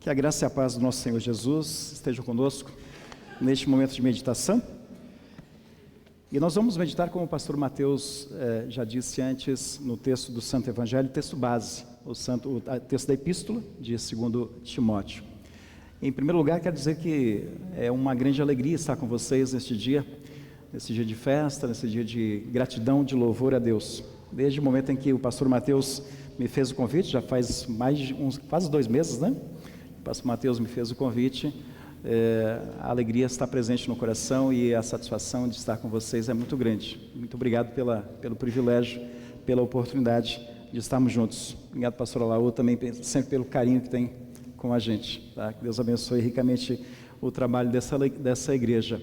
Que a graça e a paz do nosso Senhor Jesus estejam conosco neste momento de meditação. E nós vamos meditar, como o pastor Mateus já disse antes, no texto do Santo Evangelho, texto base, o texto da Epístola de 2 Timóteo. Em primeiro lugar, quero dizer que é uma grande alegria estar com vocês neste dia de festa, nesse dia de gratidão, de louvor a Deus. Desde o momento em que o pastor Mateus me fez o convite, já faz quase 2 meses, né? O pastor Mateus me fez o convite, a alegria está presente no coração e a satisfação de estar com vocês é muito grande. Muito obrigado pelo privilégio, pela oportunidade de estarmos juntos. Obrigado, pastor Alaú, também sempre pelo carinho que tem com a gente. Tá? Que Deus abençoe ricamente o trabalho dessa igreja.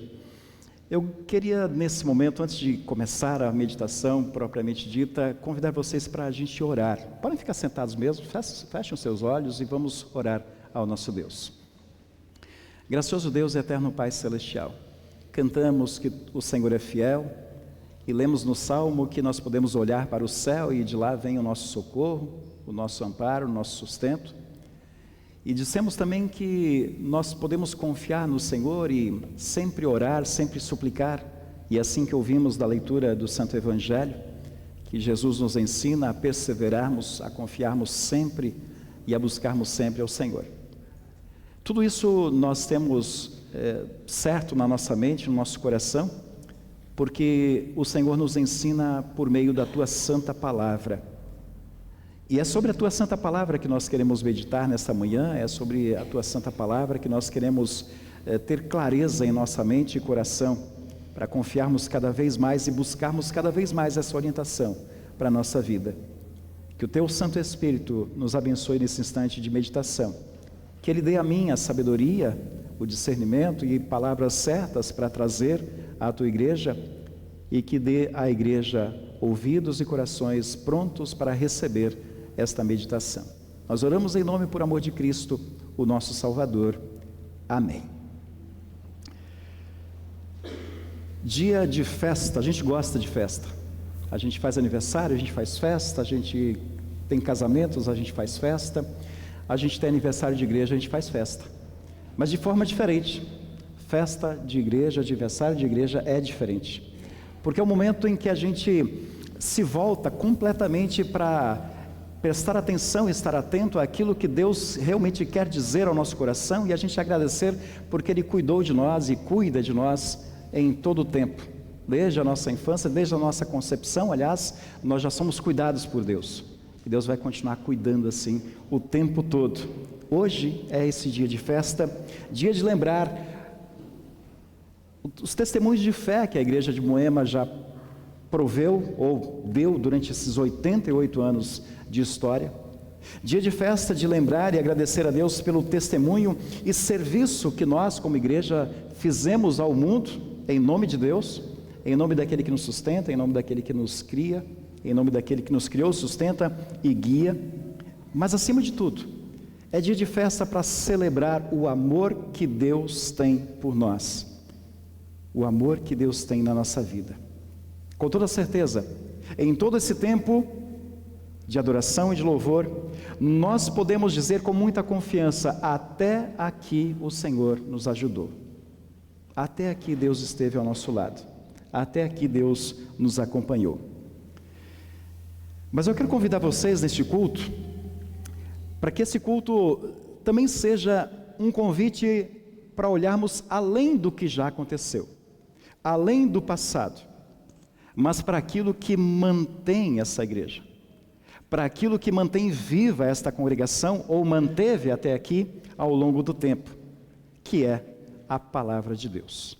Eu queria, nesse momento, antes de começar a meditação propriamente dita, convidar vocês para a gente orar. Podem ficar sentados mesmo, fechem os seus olhos e vamos orar ao nosso Deus. Gracioso Deus e eterno Pai Celestial, cantamos que o Senhor é fiel e lemos no Salmo que nós podemos olhar para o céu e de lá vem o nosso socorro, o nosso amparo, o nosso sustento. E dissemos também que nós podemos confiar no Senhor e sempre orar, sempre suplicar. E assim que ouvimos da leitura do Santo Evangelho, que Jesus nos ensina a perseverarmos, a confiarmos sempre e a buscarmos sempre ao Senhor. Tudo isso nós temos certo na nossa mente, no nosso coração, porque o Senhor nos ensina por meio da Tua Santa Palavra. E é sobre a Tua Santa Palavra que nós queremos meditar nesta manhã, é sobre a Tua Santa Palavra que nós queremos ter clareza em nossa mente e coração, para confiarmos cada vez mais e buscarmos cada vez mais essa orientação para a nossa vida. Que o Teu Santo Espírito nos abençoe nesse instante de meditação, que Ele dê a mim a sabedoria, o discernimento e palavras certas para trazer à Tua igreja, e que dê à igreja ouvidos e corações prontos para receber esta meditação. Nós oramos em nome por amor de Cristo, o nosso Salvador. Amém. Dia de festa, a gente gosta de festa. A gente faz aniversário, a gente faz festa, a gente tem casamentos, a gente faz festa, a gente tem aniversário de igreja, a gente faz festa. Mas de forma diferente. Festa de igreja, aniversário de igreja é diferente. Porque é o momento em que a gente se volta completamente para prestar atenção e estar atento àquilo que Deus realmente quer dizer ao nosso coração e a gente agradecer porque Ele cuidou de nós e cuida de nós em todo o tempo. Desde a nossa infância, desde a nossa concepção, aliás, nós já somos cuidados por Deus. E Deus vai continuar cuidando assim o tempo todo. Hoje é esse dia de festa, dia de lembrar os testemunhos de fé que a igreja de Moema já proveu ou deu durante esses 88 anos de história. Dia de festa de lembrar e agradecer a Deus pelo testemunho e serviço que nós como igreja fizemos ao mundo, em nome de Deus, em nome daquele que nos sustenta, em nome daquele que nos cria, em nome daquele que nos criou, sustenta e guia. Mas acima de tudo, é dia de festa para celebrar o amor que Deus tem por nós, o amor que Deus tem na nossa vida. Com toda certeza, em todo esse tempo de adoração e de louvor, nós podemos dizer com muita confiança: até aqui o Senhor nos ajudou, até aqui Deus esteve ao nosso lado, até aqui Deus nos acompanhou. Mas eu quero convidar vocês neste culto, para que esse culto também seja um convite para olharmos além do que já aconteceu, além do passado, mas para aquilo que mantém essa igreja, para aquilo que mantém viva esta congregação, ou manteve até aqui ao longo do tempo, que é a Palavra de Deus.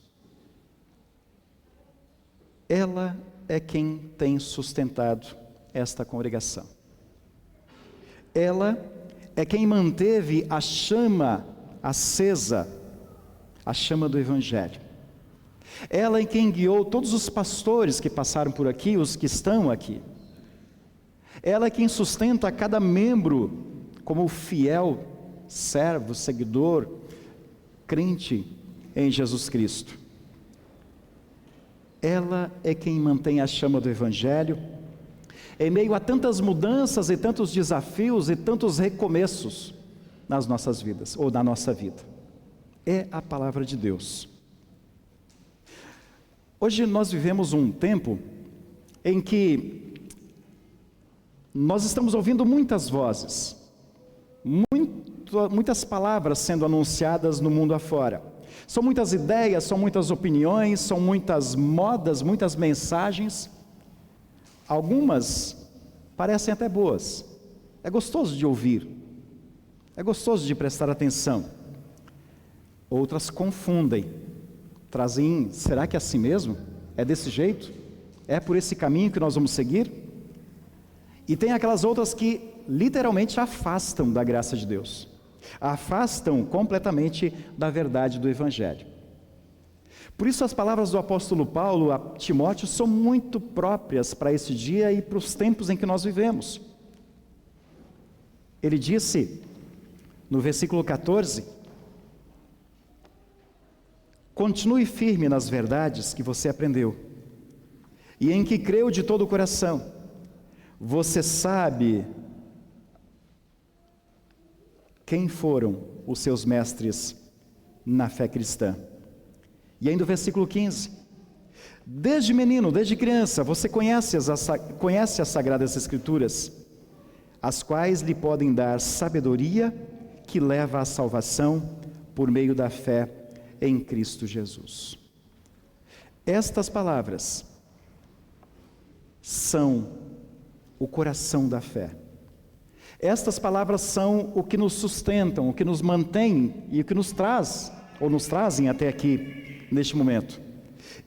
Ela é quem tem sustentado esta congregação. Ela é quem manteve a chama acesa, a chama do Evangelho. Ela é quem guiou todos os pastores que passaram por aqui, os que estão aqui. Ela é quem sustenta cada membro como fiel servo, seguidor, crente em Jesus Cristo. Ela é quem mantém a chama do Evangelho em meio a tantas mudanças e tantos desafios e tantos recomeços. nas nossas vidas, ou na nossa vida. É a palavra de Deus. Hoje nós vivemos um tempo em que nós estamos ouvindo muitas vozes, muitas palavras sendo anunciadas no mundo afora. São muitas ideias, são muitas opiniões, são muitas modas, muitas mensagens. Algumas parecem até boas. É gostoso de ouvir. É gostoso de prestar atenção. Outras confundem. Trazem, será que é assim mesmo? É desse jeito? É por esse caminho que nós vamos seguir? E tem aquelas outras que literalmente afastam da graça de Deus. Afastam completamente da verdade do Evangelho. Por isso as palavras do apóstolo Paulo a Timóteo são muito próprias para esse dia e para os tempos em que nós vivemos. Ele disse, no versículo 14, continue firme nas verdades que você aprendeu, e em que creu de todo o coração. Você sabe quem foram os seus mestres na fé cristã. E ainda o versículo 15. Desde menino, desde criança, você conhece as Sagradas Escrituras, as quais lhe podem dar sabedoria que leva à salvação por meio da fé em Cristo Jesus. Estas palavras são o coração da fé. Estas palavras são o que nos sustentam, o que nos mantém e o que nos traz, ou nos trazem até aqui, neste momento.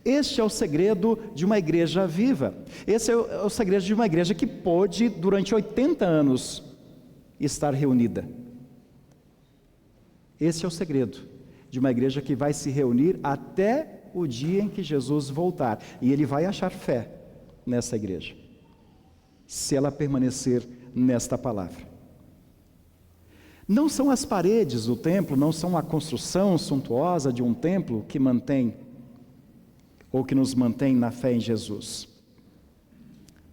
Este é o segredo de uma igreja viva. Esse é o segredo de uma igreja que pôde, durante 80 anos, estar reunida. Esse é o segredo de uma igreja que vai se reunir até o dia em que Jesus voltar. E ele vai achar fé nessa igreja, se ela permanecer nesta palavra. Não são as paredes do templo, não são a construção suntuosa de um templo que mantém, ou que nos mantém na fé em Jesus.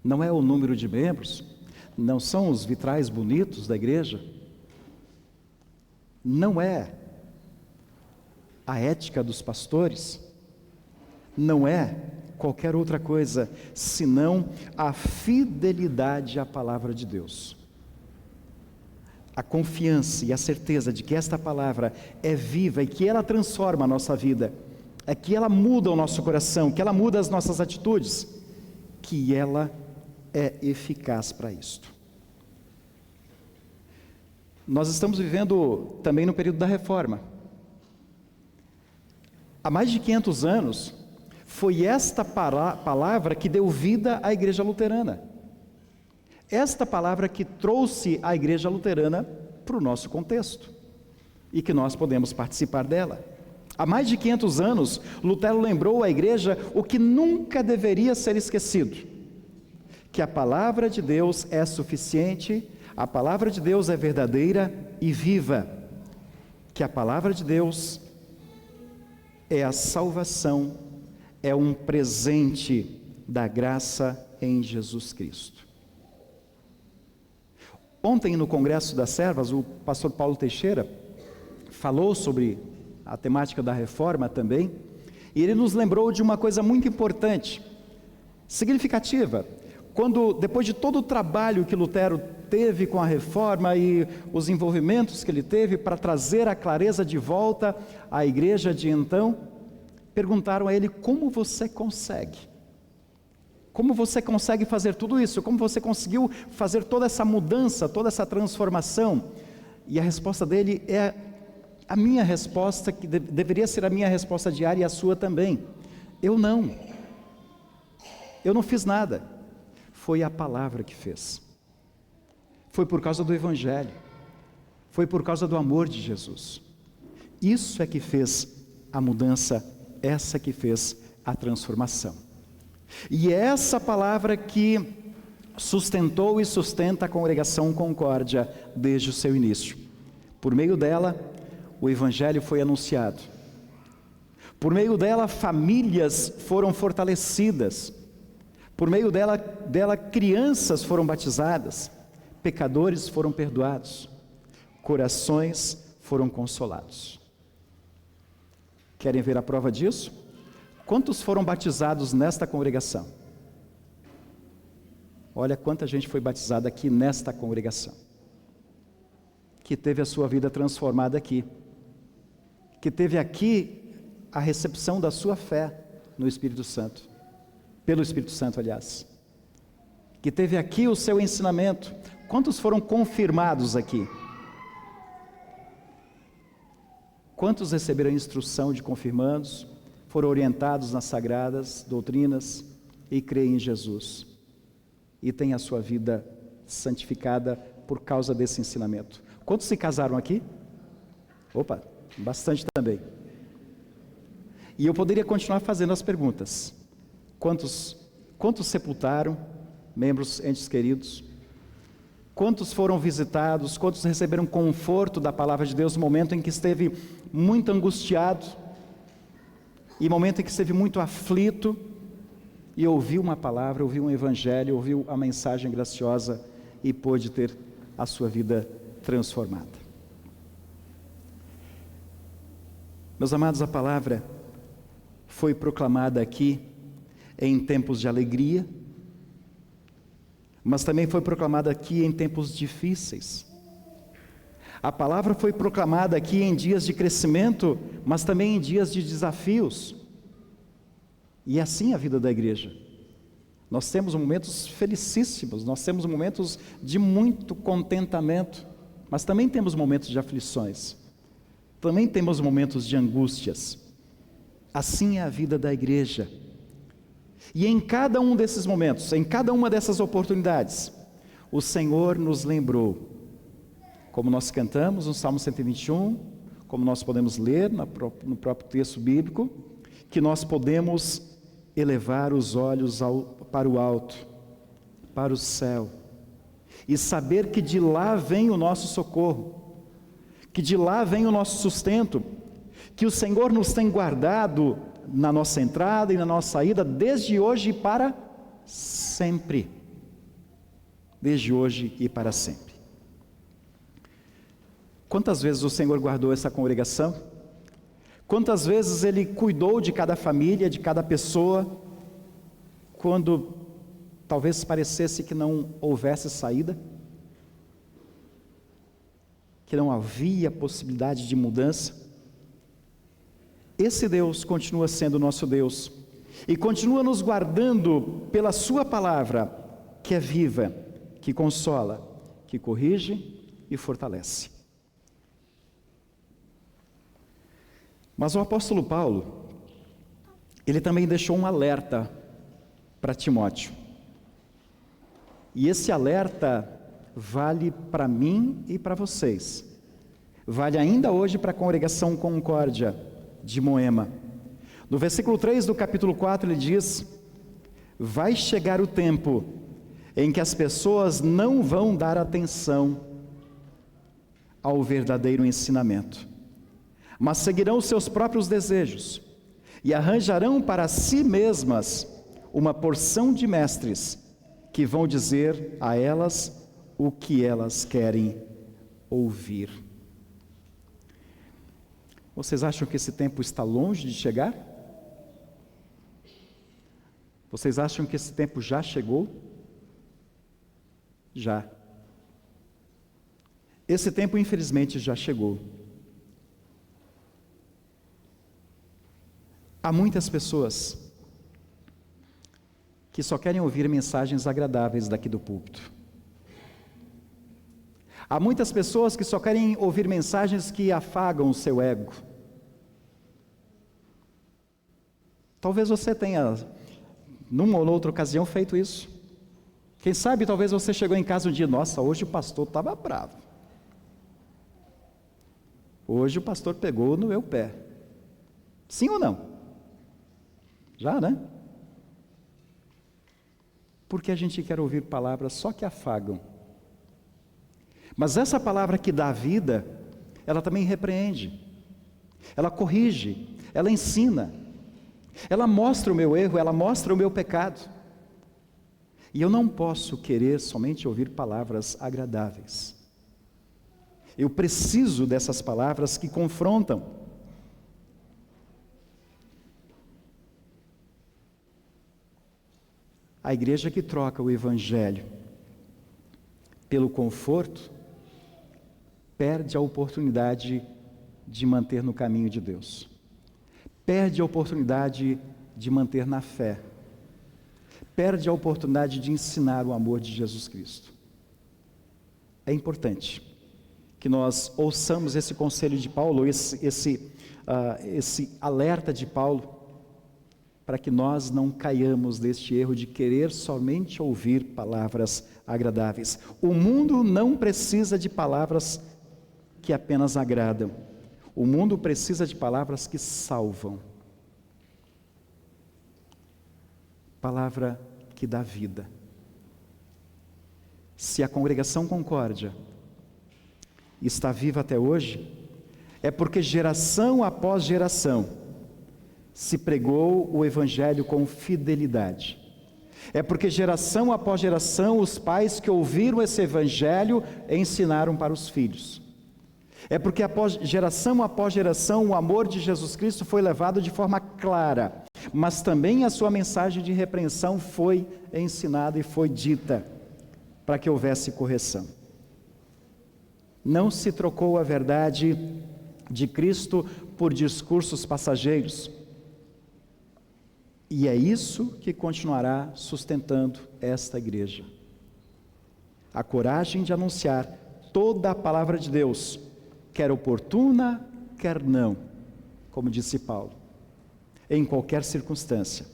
Não é o número de membros, não são os vitrais bonitos da igreja, não é a ética dos pastores, não é qualquer outra coisa, senão a fidelidade à palavra de Deus. A confiança e a certeza de que esta palavra é viva e que ela transforma a nossa vida, é que ela muda o nosso coração, que ela muda as nossas atitudes, que ela é eficaz para isto. Nós estamos vivendo também no período da Reforma. Há mais de 500 anos, foi esta palavra que deu vida à igreja luterana. Esta palavra que trouxe a igreja luterana para o nosso contexto e que nós podemos participar dela. Há mais de 500 anos, Lutero lembrou à igreja o que nunca deveria ser esquecido: que a palavra de Deus é suficiente, a palavra de Deus é verdadeira e viva, que a palavra de Deus é a salvação, é um presente da graça em Jesus Cristo. Ontem, no Congresso das Servas, o pastor Paulo Teixeira falou sobre a temática da reforma também, e ele nos lembrou de uma coisa muito importante, significativa, quando, depois de todo o trabalho que Lutero teve com a reforma e os envolvimentos que ele teve para trazer a clareza de volta à igreja de então, perguntaram a ele: como você consegue? Como você consegue fazer tudo isso? Como você conseguiu fazer toda essa mudança, toda essa transformação? E a resposta dele é a minha resposta, que deveria ser a minha resposta diária e a sua também. Eu não fiz nada, foi a palavra que fez. Foi por causa do Evangelho, foi por causa do amor de Jesus. Isso é que fez a mudança, essa que fez a transformação. E é essa palavra que sustentou e sustenta a congregação Concórdia desde o seu início. Por meio dela, o Evangelho foi anunciado. Por meio dela, famílias foram fortalecidas. Por meio dela, crianças foram batizadas. Pecadores foram perdoados. corações foram consolados. Querem ver a prova disso? Quantos foram batizados nesta congregação? Olha quanta gente foi batizada aqui nesta congregação, que teve a sua vida transformada aqui, que teve aqui a recepção da sua fé no Espírito Santo, pelo Espírito Santo, aliás, que teve aqui o seu ensinamento. Quantos foram confirmados aqui? Quantos receberam instrução de confirmandos, foram orientados nas sagradas doutrinas e creem em Jesus e têm a sua vida santificada por causa desse ensinamento? Quantos se casaram aqui? Opa, bastante também. E eu poderia continuar fazendo as perguntas. Quantos sepultaram membros, entes queridos? Quantos foram visitados? Quantos receberam conforto da palavra de Deus no momento em que esteve muito angustiado, e momento em que esteve muito aflito, e ouviu uma palavra, ouviu um evangelho, ouviu a mensagem graciosa e pôde ter a sua vida transformada? Meus amados, a palavra foi proclamada aqui em tempos de alegria, mas também foi proclamada aqui em tempos difíceis. A palavra foi proclamada aqui em dias de crescimento, mas também em dias de desafios. E é assim a vida da igreja. Nós temos momentos felicíssimos, nós temos momentos de muito contentamento, mas também temos momentos de aflições, também temos momentos de angústias. Assim é a vida da igreja. E em cada um desses momentos, em cada uma dessas oportunidades, o Senhor nos lembrou, como nós cantamos no Salmo 121, como nós podemos ler no próprio texto bíblico, que nós podemos elevar os olhos para o alto, para o céu, e saber que de lá vem o nosso socorro, que de lá vem o nosso sustento, que o Senhor nos tem guardado na nossa entrada e na nossa saída, desde hoje e para sempre. Desde hoje e para sempre. Quantas vezes o Senhor guardou essa congregação? Quantas vezes Ele cuidou de cada família, de cada pessoa, quando talvez parecesse que não houvesse saída, que não havia possibilidade de mudança? Esse Deus continua sendo nosso Deus, e continua nos guardando pela sua palavra, que é viva, que consola, que corrige e fortalece. Mas o apóstolo Paulo, ele também deixou um alerta para Timóteo. E esse alerta vale para mim e para vocês. Vale ainda hoje para a congregação Concórdia de Moema. No versículo 3 do capítulo 4 ele diz: vai chegar o tempo em que as pessoas não vão dar atenção ao verdadeiro ensinamento, mas seguirão os seus próprios desejos e arranjarão para si mesmas uma porção de mestres que vão dizer a elas o que elas querem ouvir. Vocês acham que esse tempo está longe de chegar? Vocês acham que esse tempo já chegou? Já. Esse tempo, infelizmente, já chegou. Há muitas pessoas que só querem ouvir mensagens agradáveis daqui do púlpito. Há muitas pessoas que só querem ouvir mensagens que afagam o seu ego. Talvez você tenha, numa ou outra ocasião, feito isso. Quem sabe, talvez você chegou em casa um dia: nossa, hoje o pastor estava bravo. Hoje o pastor pegou no meu pé. Sim ou não? Já, né? Porque a gente quer ouvir palavras só que afagam. Mas essa palavra que dá vida, ela também repreende, ela corrige, ela ensina, ela mostra o meu erro, ela mostra o meu pecado. E eu não posso querer somente ouvir palavras agradáveis. Eu preciso dessas palavras que confrontam. A igreja que troca o evangelho pelo conforto, perde a oportunidade de manter no caminho de Deus. Perde a oportunidade de manter na fé. Perde a oportunidade de ensinar o amor de Jesus Cristo. É importante que nós ouçamos esse conselho de Paulo, esse alerta de Paulo, para que nós não caiamos neste erro de querer somente ouvir palavras agradáveis. O mundo não precisa de palavras que apenas agradam. O mundo precisa de palavras que salvam. Palavra que dá vida. Se a congregação Concórdia está viva até hoje, é porque geração após geração se pregou o evangelho com fidelidade. É porque geração após geração os pais que ouviram esse evangelho ensinaram para os filhos. É porque geração após geração o amor de Jesus Cristo foi levado de forma clara, mas também a sua mensagem de repreensão foi ensinada e foi dita para que houvesse correção. Não se trocou a verdade de Cristo por discursos passageiros. E é isso que continuará sustentando esta igreja. A coragem de anunciar toda a palavra de Deus, quer oportuna, quer não, como disse Paulo, em qualquer circunstância,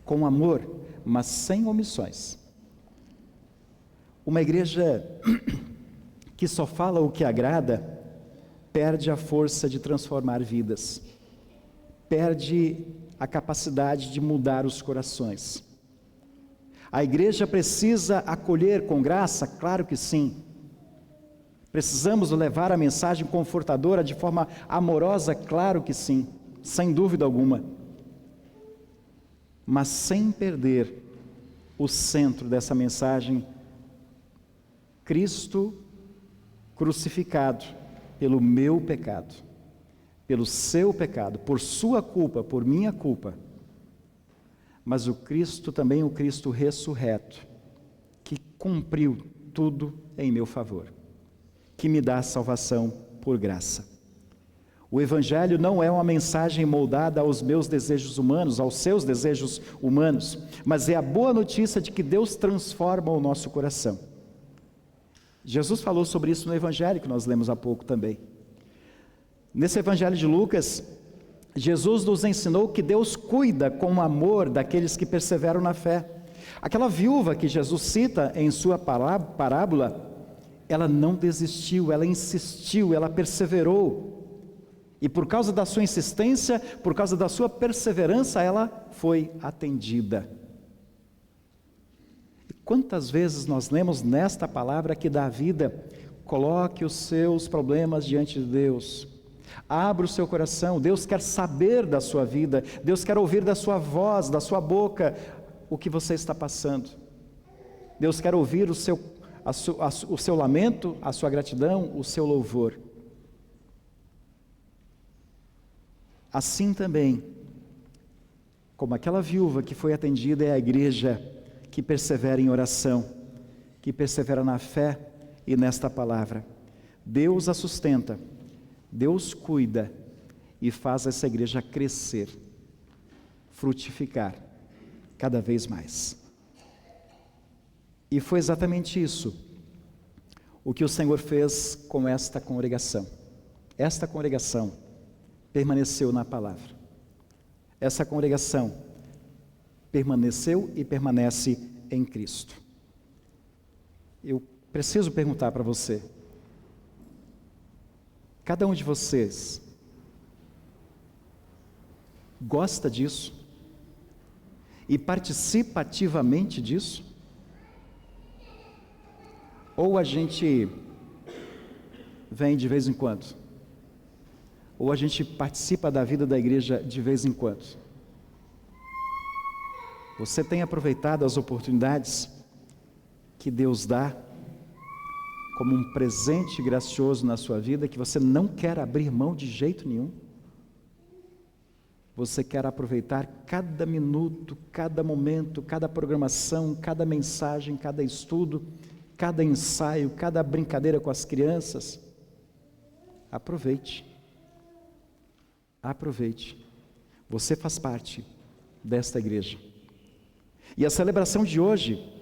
com amor, mas sem omissões. Uma igreja que só fala o que agrada, perde a força de transformar vidas, perde a capacidade de mudar os corações. A igreja precisa acolher com graça? Claro que sim. Precisamos levar a mensagem confortadora de forma amorosa? Claro que sim, sem dúvida alguma. Mas sem perder o centro dessa mensagem, Cristo crucificado pelo meu pecado, pelo seu pecado, por sua culpa, por minha culpa, mas o Cristo também, o Cristo ressurreto, que cumpriu tudo em meu favor, que me dá salvação por graça. O Evangelho não é uma mensagem moldada aos meus desejos humanos, aos seus desejos humanos, mas é a boa notícia de que Deus transforma o nosso coração. Jesus falou sobre isso no Evangelho que nós lemos há pouco também. Nesse Evangelho de Lucas, Jesus nos ensinou que Deus cuida com amor daqueles que perseveram na fé. Aquela viúva que Jesus cita em sua parábola, ela não desistiu, ela insistiu, ela perseverou. E por causa da sua insistência, por causa da sua perseverança, ela foi atendida. E quantas vezes nós lemos nesta palavra que dá vida? Coloque os seus problemas diante de Deus. Abra o seu coração. Deus quer saber da sua vida. Deus quer ouvir da sua voz, da sua boca, o que você está passando. Deus quer ouvir o seu lamento, a sua gratidão, o seu louvor. Assim também, como aquela viúva que foi atendida, é a igreja que persevera em oração, que persevera na fé e nesta palavra. Deus a sustenta, Deus cuida e faz essa igreja crescer, frutificar cada vez mais. E foi exatamente isso o que o Senhor fez com esta congregação. Esta congregação permaneceu na palavra. Essa congregação permaneceu e permanece em Cristo. Eu preciso perguntar para você, cada um de vocês gosta disso e participa ativamente disso? Ou a gente vem de vez em quando? Ou a gente participa da vida da igreja de vez em quando? Você tem aproveitado as oportunidades que Deus dá como um presente gracioso na sua vida que você não quer abrir mão de jeito nenhum? Você quer aproveitar cada minuto, cada momento, cada programação, cada mensagem, cada estudo, cada ensaio, cada brincadeira com as crianças? Aproveite. Aproveite. Você faz parte desta igreja. E a celebração de hoje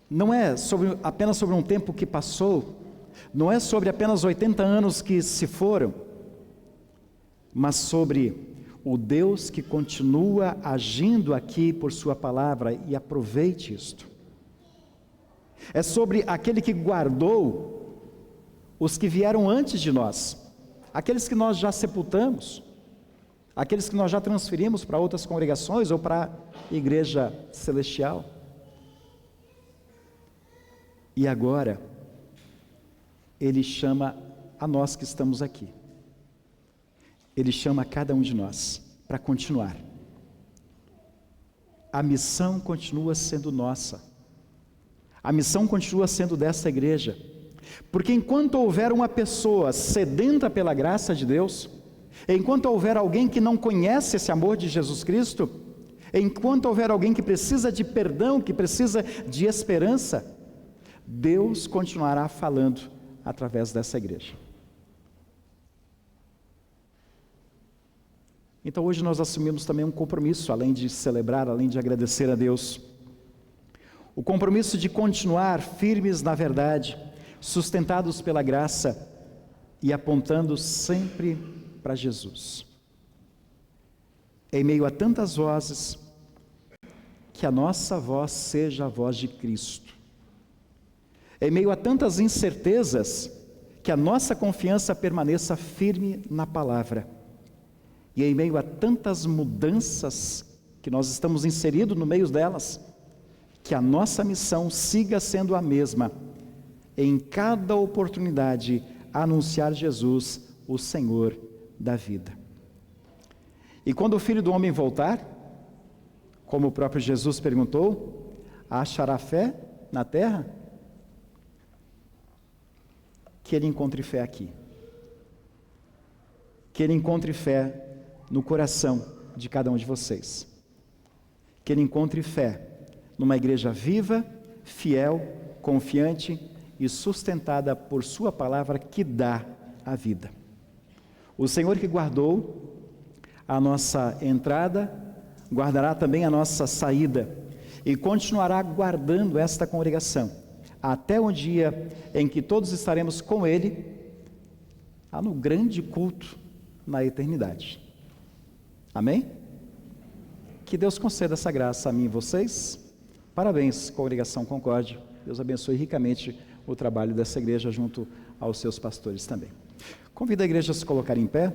não é apenas sobre um tempo que passou, não é sobre apenas 80 anos que se foram, mas sobre o Deus que continua agindo aqui por sua palavra, e aproveite isto. É sobre aquele que guardou os que vieram antes de nós, aqueles que nós já sepultamos, aqueles que nós já transferimos para outras congregações ou para a igreja celestial. E agora, Ele chama a nós que estamos aqui. Ele chama a cada um de nós para continuar. A missão continua sendo nossa. A missão continua sendo desta igreja. Porque enquanto houver uma pessoa sedenta pela graça de Deus, enquanto houver alguém que não conhece esse amor de Jesus Cristo, enquanto houver alguém que precisa de perdão, que precisa de esperança, Deus continuará falando através dessa igreja. Então hoje nós assumimos também um compromisso, além de celebrar, além de agradecer a Deus. O compromisso de continuar firmes na verdade, sustentados pela graça e apontando sempre para Jesus. Em meio a tantas vozes, que a nossa voz seja a voz de Cristo. Em meio a tantas incertezas, que a nossa confiança permaneça firme na palavra. E em meio a tantas mudanças que nós estamos inseridos no meio delas, que a nossa missão siga sendo a mesma, em cada oportunidade anunciar Jesus, o Senhor da vida. E quando o Filho do Homem voltar, como o próprio Jesus perguntou, achará fé na terra? Que Ele encontre fé aqui. Que Ele encontre fé no coração de cada um de vocês. Que Ele encontre fé numa igreja viva, fiel, confiante e sustentada por sua palavra que dá a vida. O Senhor que guardou a nossa entrada, guardará também a nossa saída e continuará guardando esta congregação até o dia em que todos estaremos com Ele no grande culto na eternidade. Amém? Que Deus conceda essa graça a mim e vocês. Parabéns, Congregação Concórdia. Deus abençoe ricamente o trabalho dessa igreja junto aos seus pastores também. Convido a igreja a se colocar em pé.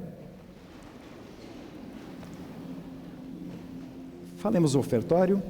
Falemos o ofertório.